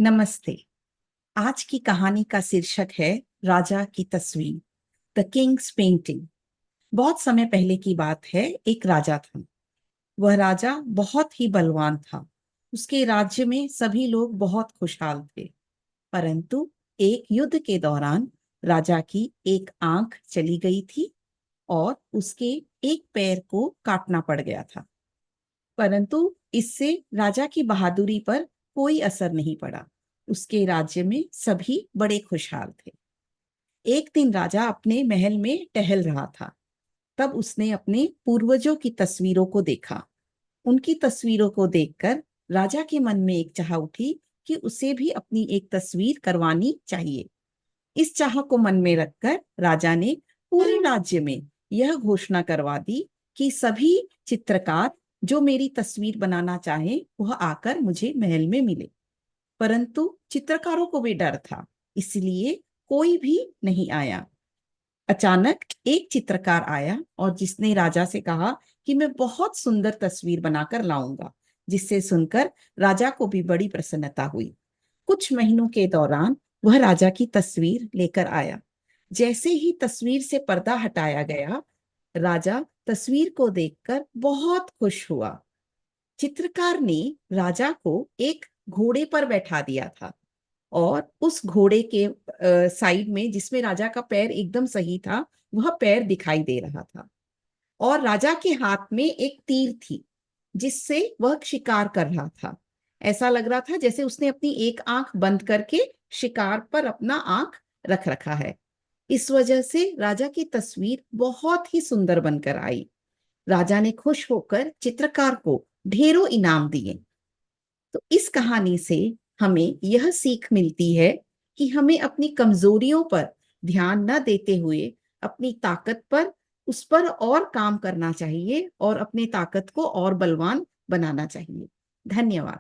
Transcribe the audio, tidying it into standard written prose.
नमस्ते। आज की कहानी का शीर्षक है राजा की तस्वीर, द किंग्स पेंटिंग। बहुत समय पहले की बात है। एक राजा था। वह राजा बहुत ही बलवान था। उसके राज्य में सभी लोग बहुत खुशहाल थे। परंतु एक युद्ध के दौरान राजा की एक आंख चली गई थी और उसके एक पैर को काटना पड़ गया था। परंतु इससे राजा की बहादुरी पर कोई असर नहीं पड़ा। उसके राज्य में सभी बड़े खुशहाल थे। एक दिन राजा अपने महल में टहल रहा था। तब उसने अपने पूर्वजों की तस्वीरों को देखा। उनकी तस्वीरों को देखकर राजा के मन में एक चाह उठी कि उसे भी अपनी एक तस्वीर करवानी चाहिए। इस चाह को मन में रखकर राजा ने पूरे राज्य में यह घोषणा करवा दी कि सभी चित्रकार जो मेरी तस्वीर बनाना चाहे वह आकर मुझे महल में मिले। परंतु चित्रकारों को भी डर था, इसलिए कोई भी नहीं आया। अचानक एक चित्रकार आया और जिसने राजा से कहा कि मैं बहुत सुंदर तस्वीर बनाकर लाऊंगा, जिससे सुनकर राजा को भी बड़ी प्रसन्नता हुई। कुछ महीनों के दौरान वह राजा की तस्वीर लेकर आया। जैसे ही तस्वीर से पर्दा हटाया गया, राजा तस्वीर को देखकर बहुत खुश हुआ। चित्रकार ने राजा को एक घोड़े पर बैठा दिया था और उस घोड़े के साइड में जिसमें राजा का पैर एकदम सही था, वह पैर दिखाई दे रहा था। और राजा के हाथ में एक तीर थी जिससे वह शिकार कर रहा था। ऐसा लग रहा था जैसे उसने अपनी एक आंख बंद करके शिकार पर अपना आंख रख रखा है। इस वजह से राजा की तस्वीर बहुत ही सुंदर बनकर आई। राजा ने खुश होकर चित्रकार को ढेरों इनाम दिए। तो इस कहानी से हमें यह सीख मिलती है कि हमें अपनी कमजोरियों पर ध्यान न देते हुए अपनी ताकत पर उस पर और काम करना चाहिए और अपनी ताकत को और बलवान बनाना चाहिए। धन्यवाद।